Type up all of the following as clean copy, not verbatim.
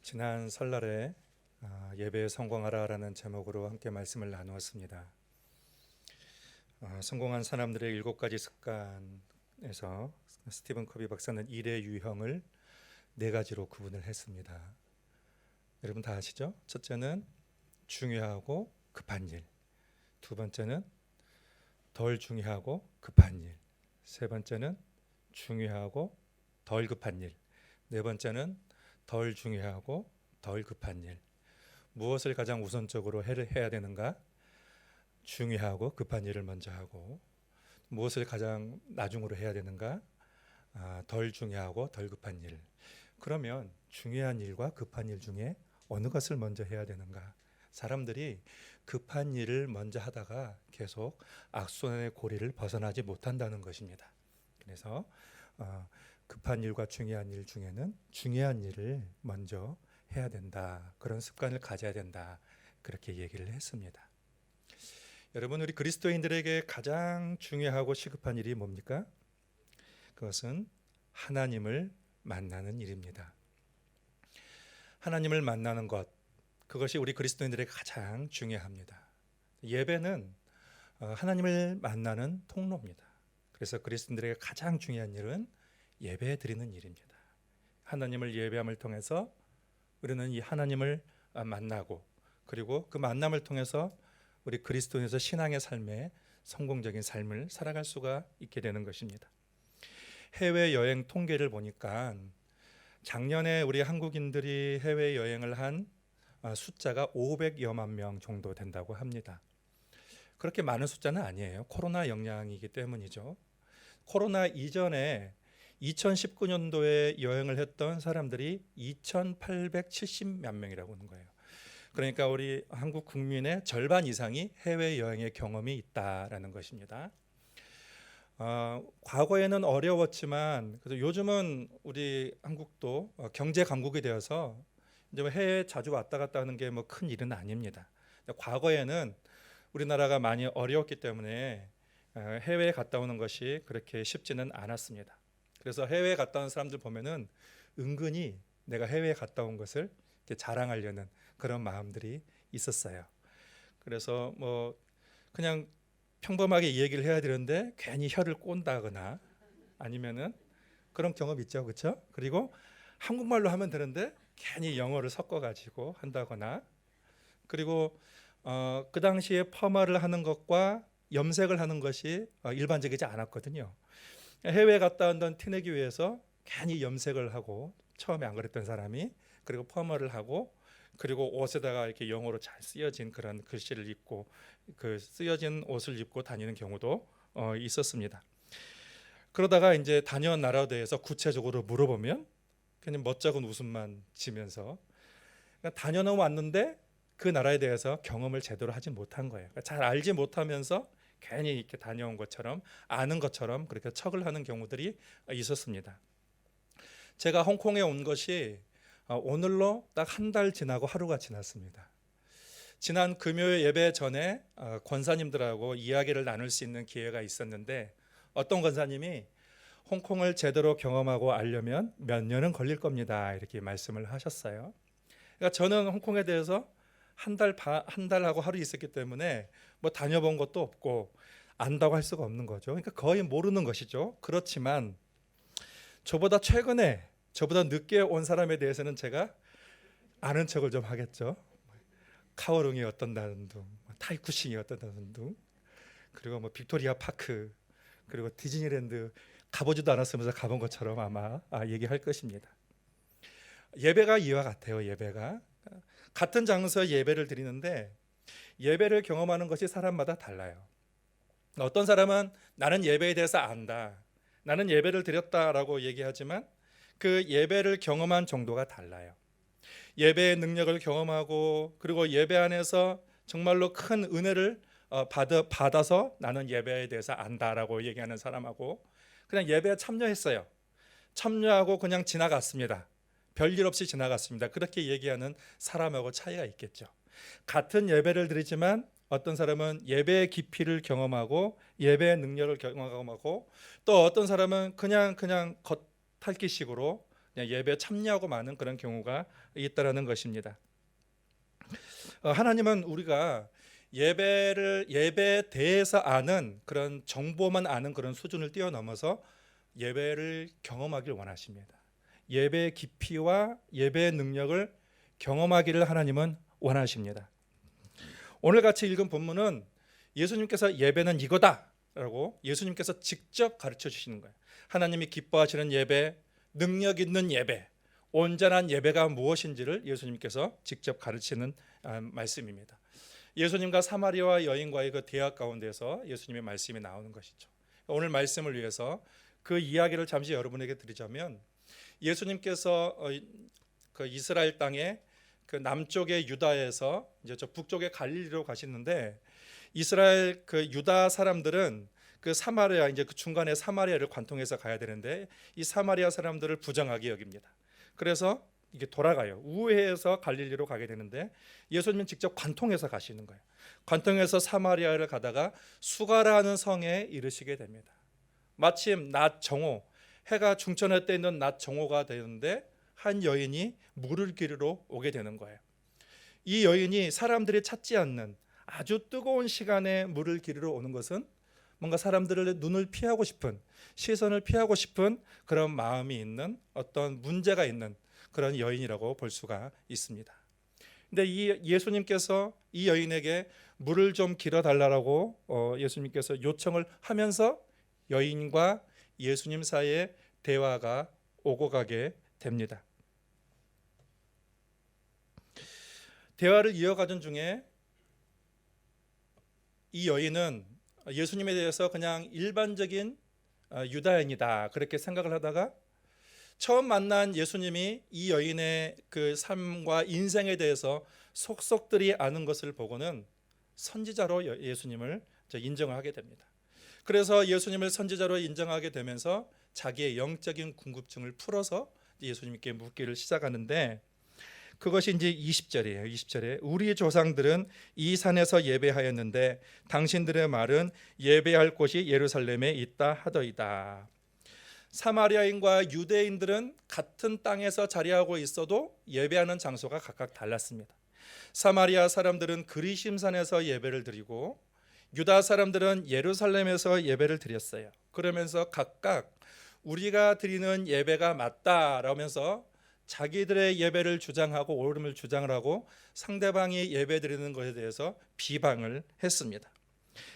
지난 설날에 예배에 성공하라라는 제목으로 함께 말씀을 나누었습니다. 성공한 사람들의 7가지 습관에서 스티븐 커비 박사는 일의 유형을 4가지로 구분을 했습니다. 여러분 다 아시죠? 첫째는 중요하고 급한 일, 두 번째는 덜 중요하고 급한 일, 세 번째는 중요하고 덜 급한 일, 네 번째는 덜 중요하고 덜 급한 일. 무엇을 가장 우선적으로 해야 되는가? 중요하고 급한 일을 먼저 하고, 무엇을 가장 나중으로 해야 되는가? 덜 중요하고 덜 급한 일. 그러면 중요한 일과 급한 일 중에 어느 것을 먼저 해야 되는가? 사람들이 급한 일을 먼저 하다가 계속 악순환의 고리를 벗어나지 못한다는 것입니다. 그래서 급한 일과 중요한 일 중에는 중요한 일을 먼저 해야 된다. 그런 습관을 가져야 된다. 그렇게 얘기를 했습니다. 여러분, 우리 그리스도인들에게 가장 중요하고 시급한 일이 뭡니까? 그것은 하나님을 만나는 일입니다. 하나님을 만나는 것, 그것이 우리 그리스도인들에게 가장 중요합니다. 예배는 하나님을 만나는 통로입니다. 그래서 그리스도인들에게 가장 중요한 일은 예배 드리는 일입니다. 하나님을 예배함을 통해서 우리는 이 하나님을 만나고, 그리고 그 만남을 통해서 우리 그리스도인에서 신앙의 삶에 성공적인 삶을 살아갈 수가 있게 되는 것입니다. 해외여행 통계를 보니까 작년에 우리 한국인들이 해외여행을 한 숫자가 500여만 명 정도 된다고 합니다. 그렇게 많은 숫자는 아니에요. 코로나 영향이기 때문이죠. 코로나 이전에 2019년도에 여행을 했던 사람들이 2,870만 명이라고 하는 거예요. 그러니까 우리 한국 국민의 절반 이상이 해외여행의 경험이 있다라는 것입니다. 과거에는 어려웠지만 그래서 요즘은 우리 한국도 경제 강국이 되어서 이제 해외 자주 왔다 갔다 하는 게 뭐 큰 일은 아닙니다. 과거에는 우리나라가 많이 어려웠기 때문에 해외에 갔다 오는 것이 그렇게 쉽지는 않았습니다. 그래서 해외에 갔다 온 사람들 보면은 은근히 내가 해외에 갔다 온 것을 이렇게 자랑하려는 그런 마음들이 있었어요. 그래서 뭐 그냥 평범하게 이 얘기를 해야 되는데 괜히 혀를 꼰다거나 아니면은 그런 경험 있죠, 그렇죠? 그리고 한국말로 하면 되는데 괜히 영어를 섞어가지고 한다거나, 그리고 그 당시에 퍼마를 하는 것과 염색을 하는 것이 일반적이지 않았거든요. 해외에 갔다 온다는 티내기 위해서 괜히 염색을 하고, 처음에 안 그랬던 사람이, 그리고 퍼머를 하고, 그리고 옷에다가 이렇게 영어로 잘 쓰여진 그런 글씨를 입고 그 쓰여진 옷을 입고 다니는 경우도 있었습니다. 그러다가 이제 다녀온 나라에 대해서 구체적으로 물어보면 그냥 멋쩍은 웃음만 지면서 다녀는 왔는데 그 나라에 대해서 경험을 제대로 하지 못한 거예요. 잘 알지 못하면서 괜히 이렇게 다녀온 것처럼 아는 것처럼 그렇게 척을 하는 경우들이 있었습니다. 제가 홍콩에 온 것이 오늘로 딱 한 달 지나고 하루가 지났습니다. 지난 금요일 예배 전에 권사님들하고 이야기를 나눌 수 있는 기회가 있었는데, 어떤 권사님이 홍콩을 제대로 경험하고 알려면 몇 년은 걸릴 겁니다, 이렇게 말씀을 하셨어요. 그러니까 저는 홍콩에 대해서 한 달하고 하루 있었기 때문에 뭐 다녀본 것도 없고 안다고 할 수가 없는 거죠. 그러니까 거의 모르는 것이죠. 그렇지만 저보다 늦게 온 사람에 대해서는 제가 아는 척을 좀 하겠죠. 카오룽이 어떤다는 둥, 타이쿠싱이 어떤다는 둥, 그리고 뭐 빅토리아 파크, 그리고 디즈니랜드 가보지도 않았으면서 가본 것처럼 아마 얘기할 것입니다. 예배가 이와 같아요. 예배가 같은 장소에 예배를 드리는데 예배를 경험하는 것이 사람마다 달라요. 어떤 사람은 나는 예배에 대해서 안다, 나는 예배를 드렸다라고 얘기하지만 그 예배를 경험한 정도가 달라요. 예배의 능력을 경험하고, 그리고 예배 안에서 정말로 큰 은혜를 받아서 나는 예배에 대해서 안다라고 얘기하는 사람하고, 그냥 예배에 참여했어요, 참여하고 그냥 지나갔습니다, 별일 없이 지나갔습니다, 그렇게 얘기하는 사람하고 차이가 있겠죠. 같은 예배를 드리지만 어떤 사람은 예배의 깊이를 경험하고 예배의 능력을 경험하고, 또 어떤 사람은 그냥 겉핥기식으로 그냥 예배에 참여하고 마는 그런 경우가 있다라는 것입니다. 하나님은 우리가 예배에 대해서 아는 그런 정보만 아는 그런 수준을 뛰어넘어서 예배를 경험하길 원하십니다. 예배의 깊이와 예배의 능력을 경험하기를 하나님은 원하십니다. 오늘 같이 읽은 본문은 예수님께서 예배는 이거다라고 예수님께서 직접 가르쳐 주시는 거예요. 하나님이 기뻐하시는 예배, 능력 있는 예배, 온전한 예배가 무엇인지를 예수님께서 직접 가르치는 말씀입니다. 예수님과 사마리아 여인과의 그 대화 가운데서 예수님의 말씀이 나오는 것이죠. 오늘 말씀을 위해서 그 이야기를 잠시 여러분에게 드리자면, 예수님께서 그 이스라엘 땅에 그 남쪽의 유다에서 이제 저 북쪽의 갈릴리로 가시는데, 이스라엘 그 유다 사람들은 그 사마리아, 이제 그 중간에 사마리아를 관통해서 가야 되는데 이 사마리아 사람들을 부정하게 여깁니다. 그래서 이게 돌아가요. 우회해서 갈릴리로 가게 되는데 예수님은 직접 관통해서 가시는 거예요. 관통해서 사마리아를 가다가 수가라는 성에 이르시게 됩니다. 마침 낮 정오, 해가 중천할 때 있는 낮 정오가 되는데 한 여인이 물을 기르러 오게 되는 거예요. 이 여인이 사람들이 찾지 않는 아주 뜨거운 시간에 물을 기르러 오는 것은 뭔가 사람들의 눈을 피하고 싶은, 시선을 피하고 싶은 그런 마음이 있는, 어떤 문제가 있는 그런 여인이라고 볼 수가 있습니다. 근데 이 예수님께서 이 여인에게 물을 좀 길어 달라고 예수님께서 요청을 하면서 여인과 예수님 사이에 대화가 오고 가게 됩니다. 대화를 이어가던 중에 이 여인은 예수님에 대해서 그냥 일반적인 유다인이다 그렇게 생각을 하다가, 처음 만난 예수님이 이 여인의 그 삶과 인생에 대해서 속속들이 아는 것을 보고는 선지자로 예수님을 인정을 하게 됩니다. 그래서 예수님을 선지자로 인정하게 되면서 자기의 영적인 궁금증을 풀어서 예수님께 묻기를 시작하는데, 그것이 이제 20절이에요. 20절에 우리 조상들은 이 산에서 예배하였는데 당신들의 말은 예배할 곳이 예루살렘에 있다 하더이다. 사마리아인과 유대인들은 같은 땅에서 자리하고 있어도 예배하는 장소가 각각 달랐습니다. 사마리아 사람들은 그리심산에서 예배를 드리고 유다 사람들은 예루살렘에서 예배를 드렸어요. 그러면서 각각 우리가 드리는 예배가 맞다라면서 자기들의 예배를 주장하고 옳음을 주장을 하고 상대방이 예배 드리는 것에 대해서 비방을 했습니다.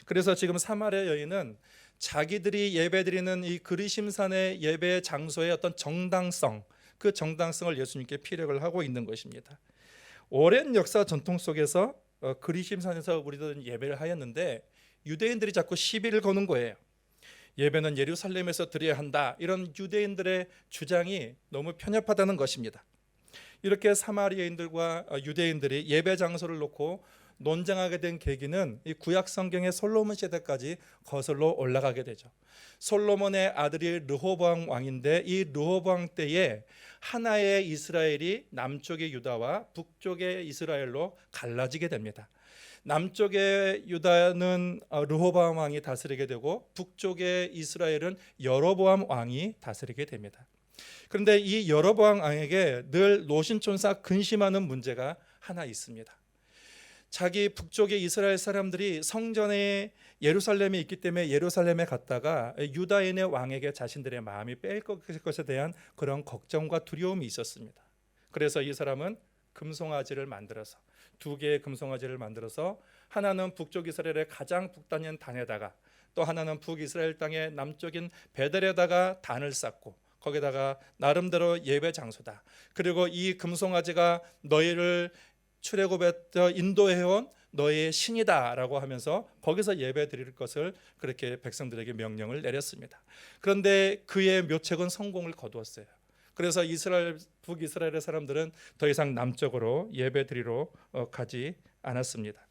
그래서 지금 사마리아 여인은 자기들이 예배 드리는 이 그리심산의 예배 장소의 어떤 정당성, 그 정당성을 예수님께 피력을 하고 있는 것입니다. 오랜 역사 전통 속에서 그리심산에서 우리들은 예배를 하였는데 유대인들이 자꾸 시비를 거는 거예요. 예배는 예루살렘에서 드려야 한다, 이런 유대인들의 주장이 너무 편협하다는 것입니다. 이렇게 사마리아인들과 유대인들이 예배 장소를 놓고 논쟁하게 된 계기는 이 구약 성경의 솔로몬 시대까지 거슬러 올라가게 되죠. 솔로몬의 아들이 르호보암 왕인데 이 르호보암 때에 하나의 이스라엘이 남쪽의 유다와 북쪽의 이스라엘로 갈라지게 됩니다. 남쪽의 유다는 르호보암 왕이 다스리게 되고 북쪽의 이스라엘은 여로보암 왕이 다스리게 됩니다. 그런데 이 여로보암 왕에게 늘 노신촌사 근심하는 문제가 하나 있습니다. 자기 북쪽의 이스라엘 사람들이 성전에 예루살렘에 있기 때문에 예루살렘에 갔다가 유다인의 왕에게 자신들의 마음이 뺄 것에 대한 그런 걱정과 두려움이 있었습니다. 그래서 이 사람은 금송아지를 만들어서, 두 개의 금송아지를 만들어서 하나는 북쪽 이스라엘의 가장 북단인 단에다가, 또 하나는 북이스라엘 땅의 남쪽인 베델에다가 단을 쌓고 거기다가 나름대로 예배 장소다, 그리고 이 금송아지가 너희를 출애굽에서 인도해온 너희의 신이다라고 하면서 거기서 예배 드릴 것을 그렇게 백성들에게 명령을 내렸습니다. 그런데 그의 묘책은 성공을 거두었어요. 그래서 북이스라엘의 사람들은 더 이상 남쪽으로 예배 드리러 가지 않았습니다.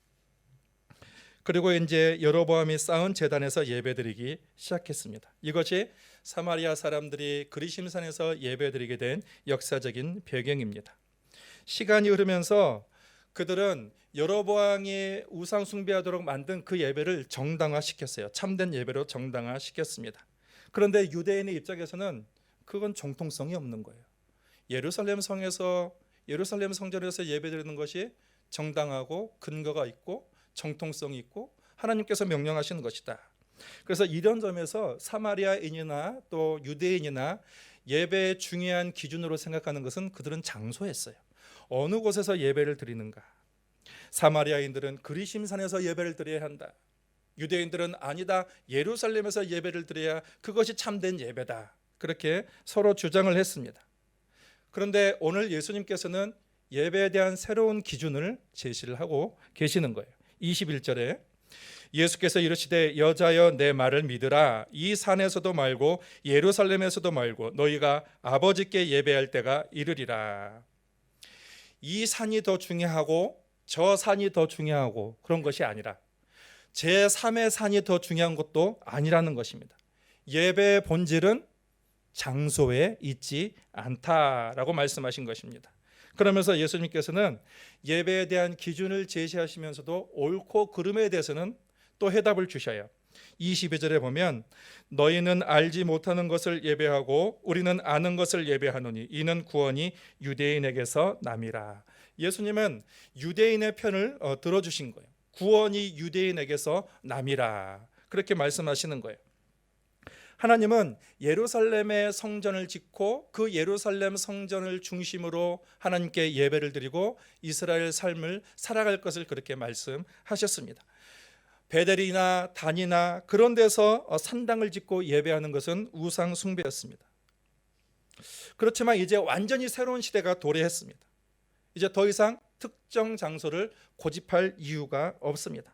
그리고 이제 여로보암이 쌓은 제단에서 예배 드리기 시작했습니다. 이것이 사마리아 사람들이 그리심산에서 예배 드리게 된 역사적인 배경입니다. 시간이 흐르면서 그들은 여로보암이 우상 숭배하도록 만든 그 예배를 정당화시켰어요. 참된 예배로 정당화시켰습니다. 그런데 유대인의 입장에서는 그건 정통성이 없는 거예요. 예루살렘 성전에서 예배드리는 것이 정당하고 근거가 있고 정통성이 있고 하나님께서 명령하시는 것이다. 그래서 이런 점에서 사마리아인이나 또 유대인이나 예배의 중요한 기준으로 생각하는 것은 그들은 장소였어요. 어느 곳에서 예배를 드리는가. 사마리아인들은 그리심산에서 예배를 드려야 한다. 유대인들은 아니다, 예루살렘에서 예배를 드려야 그것이 참된 예배다. 그렇게 서로 주장을 했습니다. 그런데 오늘 예수님께서는 예배에 대한 새로운 기준을 제시를 하고 계시는 거예요. 21절에 예수께서 이르시되 여자여 내 말을 믿으라. 이 산에서도 말고 예루살렘에서도 말고 너희가 아버지께 예배할 때가 이르리라. 이 산이 더 중요하고 저 산이 더 중요하고 그런 것이 아니라 제3의 산이 더 중요한 것도 아니라는 것입니다. 예배의 본질은 장소에 있지 않다라고 말씀하신 것입니다. 그러면서 예수님께서는 예배에 대한 기준을 제시하시면서도 옳고 그름에 대해서는 또 해답을 주셔요. 22절에 보면 너희는 알지 못하는 것을 예배하고 우리는 아는 것을 예배하노니 이는 구원이 유대인에게서 남이라. 예수님은 유대인의 편을 들어주신 거예요. 구원이 유대인에게서 남이라. 그렇게 말씀하시는 거예요. 하나님은 예루살렘의 성전을 짓고 그 예루살렘 성전을 중심으로 하나님께 예배를 드리고 이스라엘 삶을 살아갈 것을 그렇게 말씀하셨습니다. 베델이나 단이나 그런 데서 산당을 짓고 예배하는 것은 우상 숭배였습니다. 그렇지만 이제 완전히 새로운 시대가 도래했습니다. 이제 더 이상 특정 장소를 고집할 이유가 없습니다.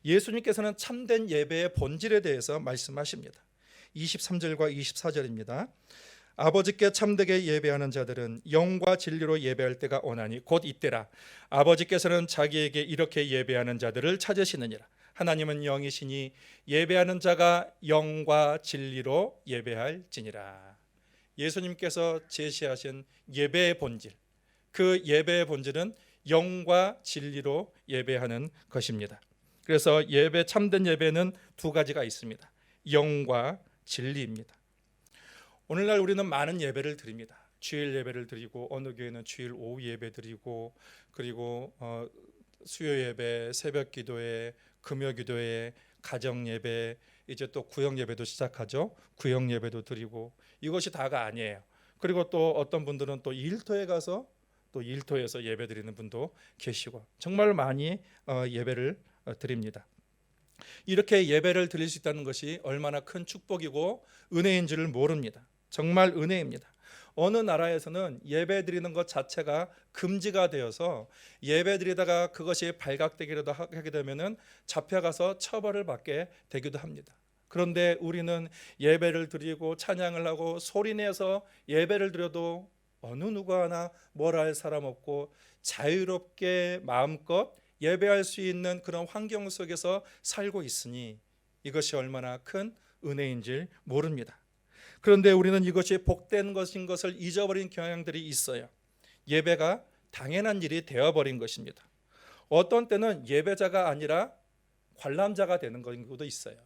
예수님께서는 참된 예배의 본질에 대해서 말씀하십니다. 23절과 24절입니다. 아버지께 참되게 예배하는 자들은 영과 진리로 예배할 때가 오나니 곧 이때라. 아버지께서는 자기에게 이렇게 예배하는 자들을 찾으시느니라. 하나님은 영이시니 예배하는 자가 영과 진리로 예배할지니라. 예수님께서 제시하신 예배의 본질, 그 예배의 본질은 영과 진리로 예배하는 것입니다. 그래서 참된 예배는 두 가지가 있습니다. 영과 진리입니다. 오늘날 우리는 많은 예배를 드립니다. 주일 예배를 드리고 어느 교회는 주일 오후 예배 드리고 그리고 수요 예배, 새벽 기도회, 금요 기도회, 가정 예배, 이제 또 구역 예배도 시작하죠. 구역 예배도 드리고 이것이 다가 아니에요. 그리고 또 어떤 분들은 또 일터에 가서 또 일터에서 예배 드리는 분도 계시고 정말 많이 예배를 드립니다. 이렇게 예배를 드릴 수 있다는 것이 얼마나 큰 축복이고 은혜인 줄을 모릅니다. 정말 은혜입니다. 어느 나라에서는 예배 드리는 것 자체가 금지가 되어서 예배 드리다가 그것이 발각되기라도 하게 되면은 잡혀가서 처벌을 받게 되기도 합니다. 그런데 우리는 예배를 드리고 찬양을 하고 소리내서 예배를 드려도 어느 누구 하나 뭘 할 사람 없고 자유롭게 마음껏 예배할 수 있는 그런 환경 속에서 살고 있으니 이것이 얼마나 큰 은혜인지 모릅니다. 그런데 우리는 이것이 복된 것인 것을 잊어버린 경향들이 있어요. 예배가 당연한 일이 되어버린 것입니다. 어떤 때는 예배자가 아니라 관람자가 되는 경우도 있어요.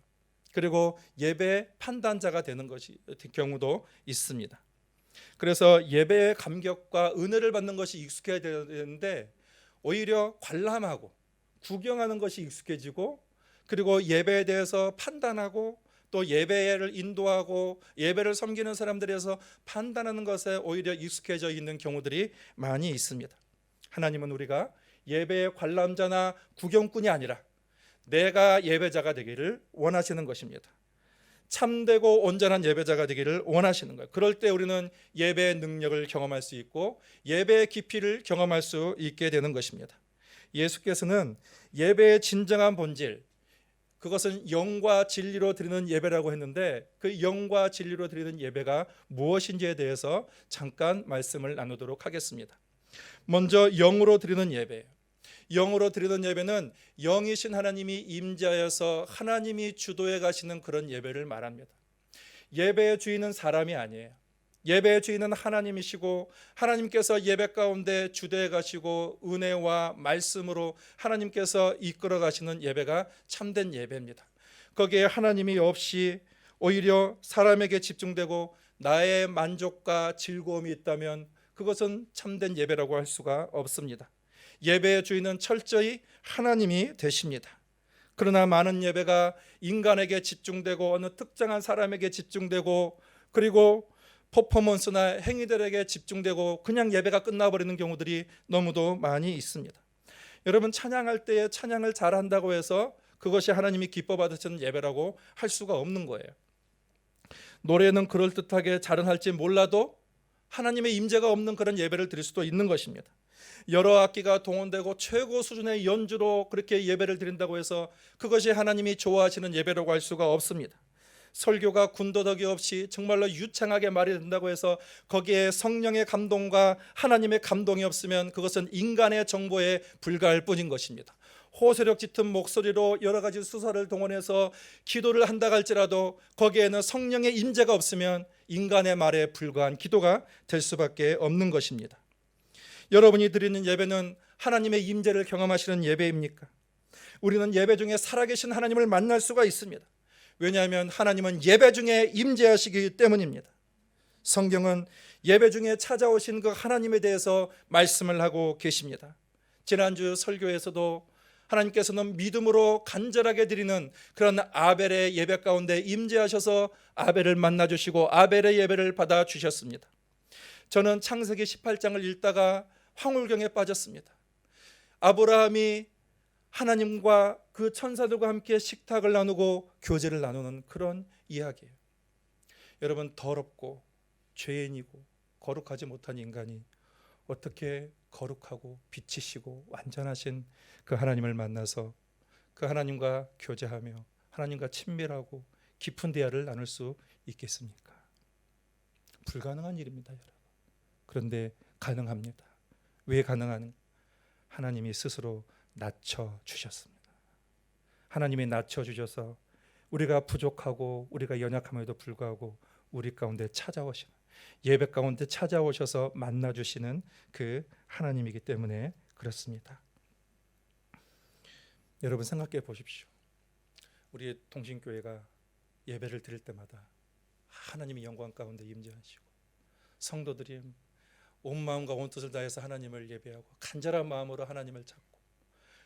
그리고 예배 판단자가 되는 경우도 있습니다. 그래서 예배의 감격과 은혜를 받는 것이 익숙해야 되는데 오히려 관람하고 구경하는 것이 익숙해지고 그리고 예배에 대해서 판단하고 또 예배를 인도하고 예배를 섬기는 사람들에서 판단하는 것에 오히려 익숙해져 있는 경우들이 많이 있습니다. 하나님은 우리가 예배의 관람자나 구경꾼이 아니라 내가 예배자가 되기를 원하시는 것입니다. 참되고 온전한 예배자가 되기를 원하시는 거예요. 그럴 때 우리는 예배의 능력을 경험할 수 있고 예배의 깊이를 경험할 수 있게 되는 것입니다. 예수께서는 예배의 진정한 본질, 그것은 영과 진리로 드리는 예배라고 했는데 그 영과 진리로 드리는 예배가 무엇인지에 대해서 잠깐 말씀을 나누도록 하겠습니다. 먼저 영으로 드리는 예배예요. 영으로 드리는 예배는 영이신 하나님이 임재하여서 하나님이 주도해 가시는 그런 예배를 말합니다. 예배의 주인은 사람이 아니에요. 예배의 주인은 하나님이시고 하나님께서 예배 가운데 주도해 가시고 은혜와 말씀으로 하나님께서 이끌어 가시는 예배가 참된 예배입니다. 거기에 하나님이 없이 오히려 사람에게 집중되고 나의 만족과 즐거움이 있다면 그것은 참된 예배라고 할 수가 없습니다. 예배의 주인은 철저히 하나님이 되십니다. 그러나 많은 예배가 인간에게 집중되고 어느 특정한 사람에게 집중되고 그리고 퍼포먼스나 행위들에게 집중되고 그냥 예배가 끝나버리는 경우들이 너무도 많이 있습니다. 여러분, 찬양할 때에 찬양을 잘한다고 해서 그것이 하나님이 기뻐 받으시는 예배라고 할 수가 없는 거예요. 노래는 그럴듯하게 잘은 할지 몰라도 하나님의 임재가 없는 그런 예배를 드릴 수도 있는 것입니다. 여러 악기가 동원되고 최고 수준의 연주로 그렇게 예배를 드린다고 해서 그것이 하나님이 좋아하시는 예배라고 할 수가 없습니다. 설교가 군더더기 없이 정말로 유창하게 말이 된다고 해서 거기에 성령의 감동과 하나님의 감동이 없으면 그것은 인간의 정보에 불과할 뿐인 것입니다. 호소력 짙은 목소리로 여러 가지 수사를 동원해서 기도를 한다 할지라도 거기에는 성령의 임재가 없으면 인간의 말에 불과한 기도가 될 수밖에 없는 것입니다. 여러분이 드리는 예배는 하나님의 임재를 경험하시는 예배입니까? 우리는 예배 중에 살아계신 하나님을 만날 수가 있습니다. 왜냐하면 하나님은 예배 중에 임재하시기 때문입니다. 성경은 예배 중에 찾아오신 그 하나님에 대해서 말씀을 하고 계십니다. 지난주 설교에서도 하나님께서는 믿음으로 간절하게 드리는 그런 아벨의 예배 가운데 임재하셔서 아벨을 만나주시고 아벨의 예배를 받아주셨습니다. 저는 창세기 18장을 읽다가 황홀경에 빠졌습니다. 아브라함이 하나님과 그 천사들과 함께 식탁을 나누고 교제를 나누는 그런 이야기예요. 여러분, 더럽고 죄인이고 거룩하지 못한 인간이 어떻게 거룩하고 빛이시고 완전하신 그 하나님을 만나서 그 하나님과 교제하며 하나님과 친밀하고 깊은 대화를 나눌 수 있겠습니까? 불가능한 일입니다, 여러분. 그런데 가능합니다. 왜 가능한? 하나님이 스스로 낮춰주셨습니다. 하나님이 낮춰주셔서 우리가 부족하고 우리가 연약함에도 불구하고 우리 가운데 찾아오시는, 예배 가운데 찾아오셔서 만나주시는 그 하나님이기 때문에 그렇습니다. 여러분, 생각해 보십시오. 우리 동신교회가 예배를 드릴 때마다 하나님의 영광 가운데 임재하시고 성도들이 온 마음과 온 뜻을 다해서 하나님을 예배하고 간절한 마음으로 하나님을 찾고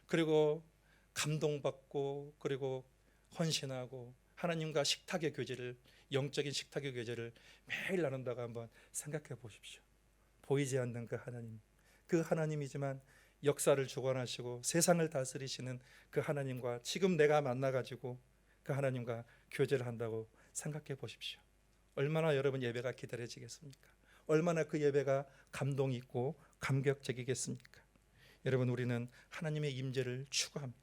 그리고 감동받고 그리고 헌신하고 하나님과 식탁의 교제를, 영적인 식탁의 교제를 매일 나눈다고 한번 생각해 보십시오. 보이지 않는 그 하나님, 그 하나님이지만 역사를 주관하시고 세상을 다스리시는 그 하나님과 지금 내가 만나가지고 그 하나님과 교제를 한다고 생각해 보십시오. 얼마나 여러분 예배가 기다려지겠습니까? 얼마나 그 예배가 감동이 있고 감격적이겠습니까? 여러분, 우리는 하나님의 임재를 추구합니다.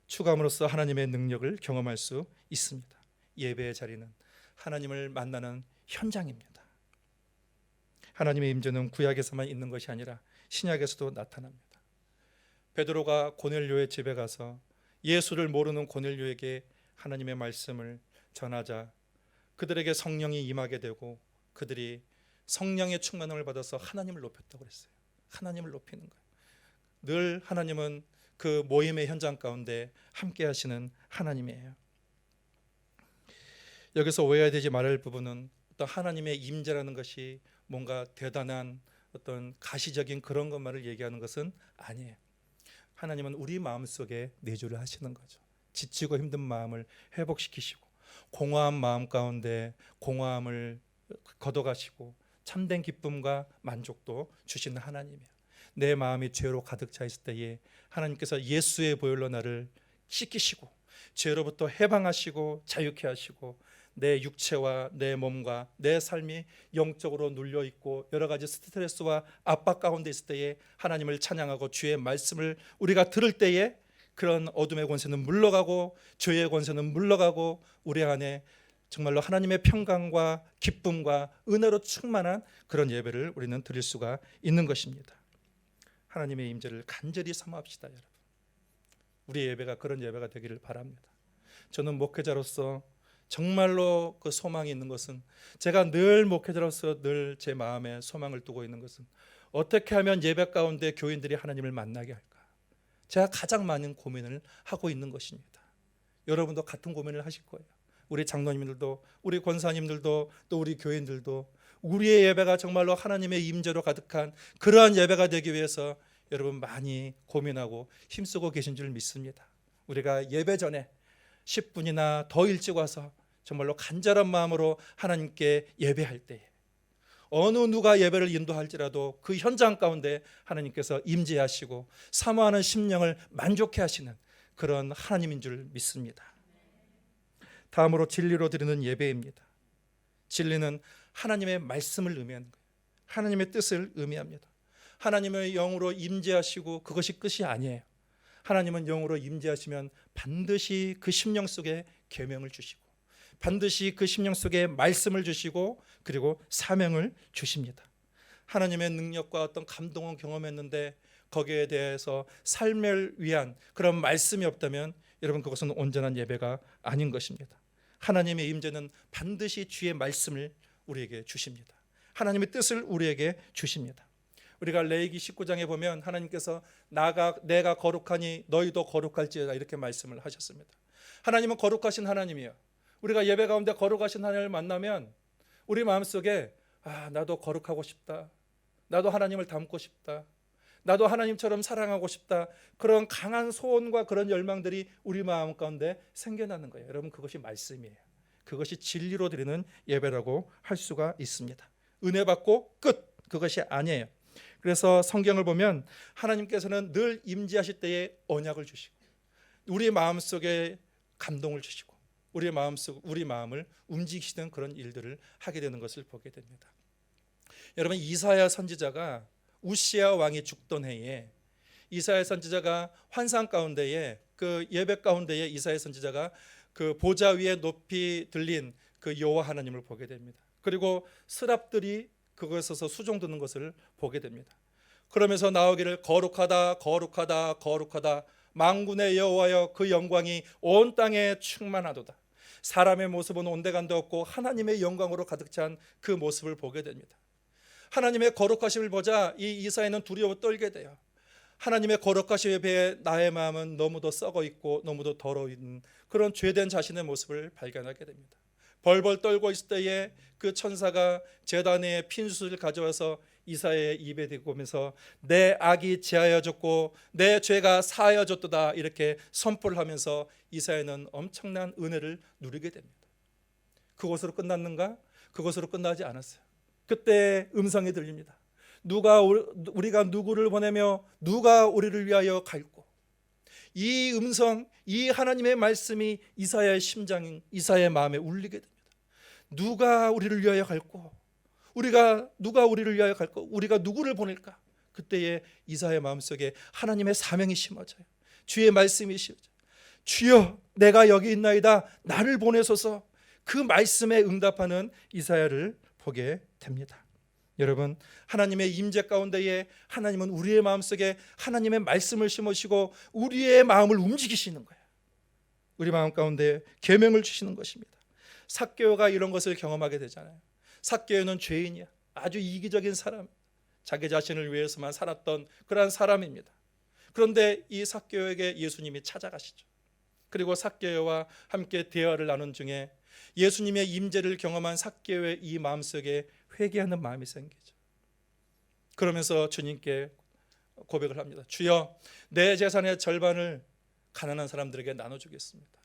추구함으로써 하나님의 능력을 경험할 수 있습니다. 예배의 자리는 하나님을 만나는 현장입니다. 하나님의 임재는 구약에서만 있는 것이 아니라 신약에서도 나타납니다. 베드로가 고넬료의 집에 가서 예수를 모르는 고넬료에게 하나님의 말씀을 전하자 그들에게 성령이 임하게 되고 그들이 성령의 충만함을 받아서 하나님을 높였다고 그랬어요. 하나님을 높이는 거예요. 늘 하나님은 그 모임의 현장 가운데 함께 하시는 하나님이에요. 여기서 오해되지 말할 부분은 어떤 하나님의 임재라는 것이 뭔가 대단한 어떤 가시적인 그런 것만을 얘기하는 것은 아니에요. 하나님은 우리 마음속에 내주를 하시는 거죠. 지치고 힘든 마음을 회복시키시고 공허한 마음 가운데 공허함을 걷어가시고 참된 기쁨과 만족도 주시는 하나님이에요. 내 마음이 죄로 가득 차 있을 때에 하나님께서 예수의 보혈로 나를 씻기시고 죄로부터 해방하시고 자유케 하시고 내 육체와 내 몸과 내 삶이 영적으로 눌려있고 여러 가지 스트레스와 압박 가운데 있을 때에 하나님을 찬양하고 주의 말씀을 우리가 들을 때에 그런 어둠의 권세는 물러가고 죄의 권세는 물러가고 우리 안에 정말로 하나님의 평강과 기쁨과 은혜로 충만한 그런 예배를 우리는 드릴 수가 있는 것입니다. 하나님의 임재를 간절히 사모합시다, 여러분. 우리의 예배가 그런 예배가 되기를 바랍니다. 저는 목회자로서 정말로 그 소망이 있는 것은, 제가 늘 목회자로서 늘 제 마음에 소망을 두고 있는 것은 어떻게 하면 예배 가운데 교인들이 하나님을 만나게 할까? 제가 가장 많은 고민을 하고 있는 것입니다. 여러분도 같은 고민을 하실 거예요. 우리 장로님들도, 우리 권사님들도, 또 우리 교인들도 우리의 예배가 정말로 하나님의 임재로 가득한 그러한 예배가 되기 위해서 여러분 많이 고민하고 힘쓰고 계신 줄 믿습니다. 우리가 예배 전에 10분이나 더 일찍 와서 정말로 간절한 마음으로 하나님께 예배할 때에 어느 누가 예배를 인도할지라도 그 현장 가운데 하나님께서 임재하시고 사모하는 심령을 만족해 하시는 그런 하나님인 줄 믿습니다. 다음으로 진리로 드리는 예배입니다. 진리는 하나님의 말씀을 의미하는 거예요. 하나님의 뜻을 의미합니다. 하나님의 영으로 임재하시고 그것이 끝이 아니에요. 하나님은 영으로 임재하시면 반드시 그 심령 속에 계명을 주시고 반드시 그 심령 속에 말씀을 주시고 그리고 사명을 주십니다. 하나님의 능력과 어떤 감동을 경험했는데 거기에 대해서 삶을 위한 그런 말씀이 없다면 여러분 그것은 온전한 예배가 아닌 것입니다. 하나님의 임재는 반드시 주의 말씀을 우리에게 주십니다. 하나님의 뜻을 우리에게 주십니다. 우리가 레위기 19장에 보면 하나님께서 내가 거룩하니 너희도 거룩할지어다 이렇게 말씀을 하셨습니다. 하나님은 거룩하신 하나님이에요. 우리가 예배 가운데 거룩하신 하나님을 만나면 우리 마음속에 나도 거룩하고 싶다. 나도 하나님을 닮고 싶다. 나도 하나님처럼 사랑하고 싶다. 그런 강한 소원과 그런 열망들이 우리 마음 가운데 생겨나는 거예요. 여러분 그것이 말씀이에요. 그것이 진리로 드리는 예배라고 할 수가 있습니다. 은혜 받고 끝. 그것이 아니에요. 그래서 성경을 보면 하나님께서는 늘 임재하실 때에 언약을 주시고 우리 마음속에 감동을 주시고 우리 마음을 움직이시는 그런 일들을 하게 되는 것을 보게 됩니다. 여러분 이사야 선지자가 우시야 왕이 죽던 해에 이사야 선지자가 환상 가운데에 그 예배 가운데에 이사야 선지자가 그 보좌 위에 높이 들린 그 여호와 하나님을 보게 됩니다. 그리고 스랍들이 그것에서 수종 드는 것을 보게 됩니다. 그러면서 나오기를 거룩하다 거룩하다 거룩하다 만군의 여호와여 그 영광이 온 땅에 충만하도다. 사람의 모습은 온데간데 없고 하나님의 영광으로 가득 찬 그 모습을 보게 됩니다. 하나님의 거룩하심을 보자 이 이사야는 두려워 떨게 돼요. 하나님의 거룩하심에 비해 나의 마음은 너무도 썩어 있고 너무도 더러워 있는 그런 죄된 자신의 모습을 발견하게 됩니다. 벌벌 떨고 있을 때에 그 천사가 제단에 핀수를 가져와서 이사야의 입에 대고면서 내 악이 제하여졌고 내 죄가 사하여졌도다 이렇게 선포를 하면서 이사야는 엄청난 은혜를 누리게 됩니다. 그것으로 끝났는가? 그것으로 끝나지 않았어요. 그때 음성이 들립니다. 우리가 누구를 보내며 누가 우리를 위하여 갈고. 이 음성, 이 하나님의 말씀이 이사야의 심장, 이사야의 마음에 울리게 됩니다. 누가 우리를 위하여 갈고? 누가 우리를 위하여 갈고? 우리가 누구를 보낼까? 그때에 이사야의 마음속에 하나님의 사명이 심어져요. 주의 말씀이 심어져요. 주여 내가 여기 있나이다 나를 보내소서. 그 말씀에 응답하는 이사야를 보게 됩니다. 여러분 하나님의 임재 가운데에 하나님은 우리의 마음속에 하나님의 말씀을 심으시고 우리의 마음을 움직이시는 거예요. 우리 마음 가운데 계명을 주시는 것입니다. 삭개오가 이런 것을 경험하게 되잖아요. 삭개오는 죄인이야. 아주 이기적인 사람, 자기 자신을 위해서만 살았던 그러한 사람입니다. 그런데 이 삭개오에게 예수님이 찾아가시죠. 그리고 삭개오와 함께 대화를 나눈 중에 예수님의 임재를 경험한 삭개오의 이 마음속에 회개하는 마음이 생기죠. 그러면서 주님께 고백을 합니다. 주여 내 재산의 절반을 가난한 사람들에게 나눠주겠습니다.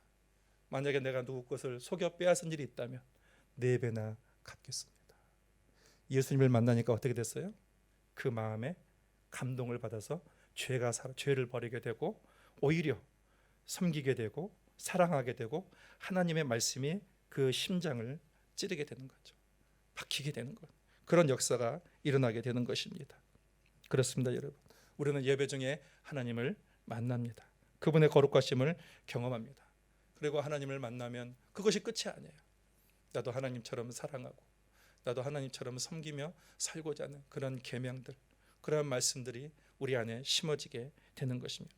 만약에 내가 누구 것을 속여 빼앗은 일이 있다면 4배나 갚겠습니다. 예수님을 만나니까 어떻게 됐어요? 그 마음에 감동을 받아서 죄를 버리게 되고 오히려 섬기게 되고 사랑하게 되고 하나님의 말씀이 그 심장을 찌르게 되는 거죠. 박히게 되는 것. 그런 역사가 일어나게 되는 것입니다. 그렇습니다, 여러분. 우리는 예배 중에 하나님을 만납니다. 그분의 거룩하심을 경험합니다. 그리고 하나님을 만나면 그것이 끝이 아니에요. 나도 하나님처럼 사랑하고 나도 하나님처럼 섬기며 살고자 하는 그런 계명들, 그런 말씀들이 우리 안에 심어지게 되는 것입니다.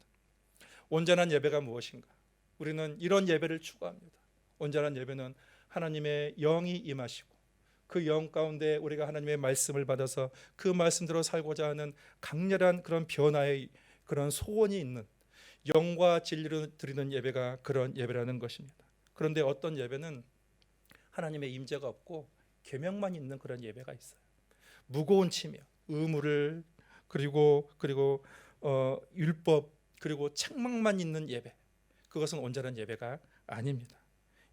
온전한 예배가 무엇인가? 우리는 이런 예배를 추구합니다. 온전한 예배는 하나님의 영이 임하시고 그 영 가운데 우리가 하나님의 말씀을 받아서 그 말씀대로 살고자 하는 강렬한 그런 변화의 그런 소원이 있는 영과 진리로 드리는 예배가 그런 예배라는 것입니다. 그런데 어떤 예배는 하나님의 임재가 없고 계명만 있는 그런 예배가 있어요. 무거운 치명, 의무를 그리고 율법 그리고 책망만 있는 예배, 그것은 온전한 예배가 아닙니다.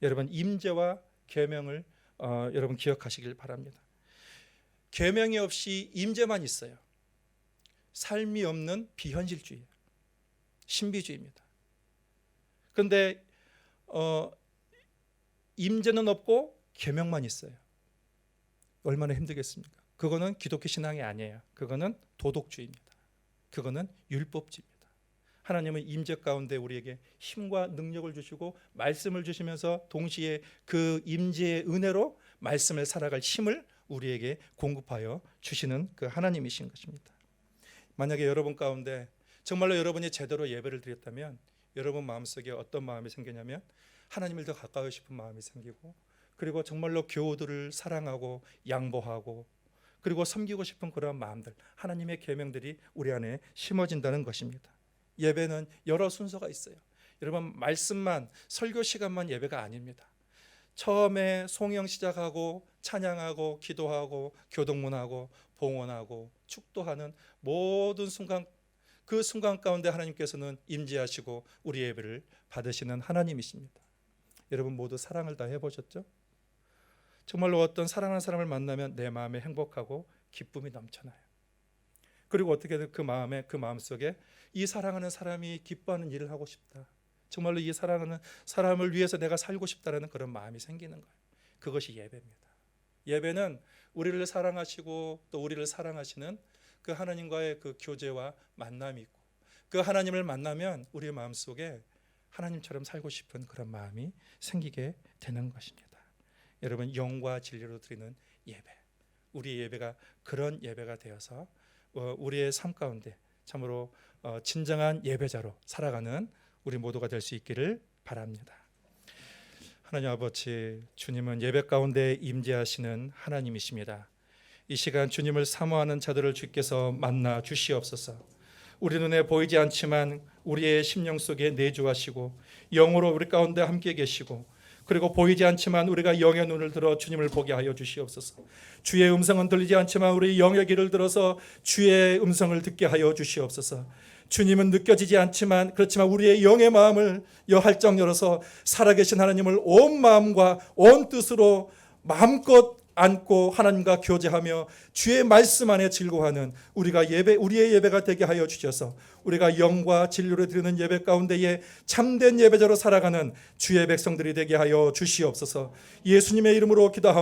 여러분, 임재와 계명을 여러분 기억하시길 바랍니다. 계명이 없이 임재만 있어요. 삶이 없는 비현실주의, 신비주의입니다. 그런데 임재는 없고 계명만 있어요. 얼마나 힘들겠습니까? 그거는 기독교 신앙이 아니에요. 그거는 도덕주의입니다. 그거는 율법주의입니다. 하나님은 임재 가운데 우리에게 힘과 능력을 주시고 말씀을 주시면서 동시에 그 임재의 은혜로 말씀을 살아갈 힘을 우리에게 공급하여 주시는 그 하나님이신 것입니다. 만약에 여러분 가운데 정말로 여러분이 제대로 예배를 드렸다면 여러분 마음속에 어떤 마음이 생기냐면 하나님을 더 가까이 싶은 마음이 생기고, 그리고 정말로 교우들을 사랑하고 양보하고 그리고 섬기고 싶은 그런 마음들, 하나님의 계명들이 우리 안에 심어진다는 것입니다. 예배는 여러 순서가 있어요. 여러분, 말씀만 설교 시간만 예배가 아닙니다. 처음에 송영 시작하고 찬양하고 기도하고 교동문하고 봉헌하고 축도하는 모든 순간, 그 순간 가운데 하나님께서는 임재하시고 우리 예배를 받으시는 하나님이십니다. 여러분 모두 사랑을 다 해보셨죠? 정말로 어떤 사랑하는 사람을 만나면 내 마음에 행복하고 기쁨이 넘쳐나요. 그리고 어떻게든 그 마음속에 이 사랑하는 사람이 기뻐하는 일을 하고 싶다, 정말로 이 사랑하는 사람을 위해서 내가 살고 싶다라는 그런 마음이 생기는 거예요. 그것이 예배입니다. 예배는 우리를 사랑하시고 또 우리를 사랑하시는 그 하나님과의 그 교제와 만남이 있고, 그 하나님을 만나면 우리의 마음속에 하나님처럼 살고 싶은 그런 마음이 생기게 되는 것입니다. 여러분, 영과 진리로 드리는 예배, 우리의 예배가 그런 예배가 되어서 우리의 삶 가운데 참으로 진정한 예배자로 살아가는 우리 모두가 될 수 있기를 바랍니다. 하나님 아버지, 주님은 예배 가운데 임재하시는 하나님이십니다. 이 시간 주님을 사모하는 자들을 주께서 만나 주시옵소서. 우리 눈에 보이지 않지만 우리의 심령 속에 내주하시고 영으로 우리 가운데 함께 계시고, 그리고 보이지 않지만 우리가 영의 눈을 들어 주님을 보게 하여 주시옵소서. 주의 음성은 들리지 않지만 우리 영의 귀를 들어서 주의 음성을 듣게 하여 주시옵소서. 주님은 느껴지지 않지만 그렇지만 우리의 영의 마음을 활짝 열어서 살아계신 하나님을 온 마음과 온 뜻으로 마음껏 안고 하나님과 교제하며 주의 말씀 안에 즐거워하는 우리의 예배가 되게 하여 주셔서 우리가 영과 진리로 드리는 예배 가운데에 참된 예배자로 살아가는 주의 백성들이 되게 하여 주시옵소서. 예수님의 이름으로 기도하옵나이다.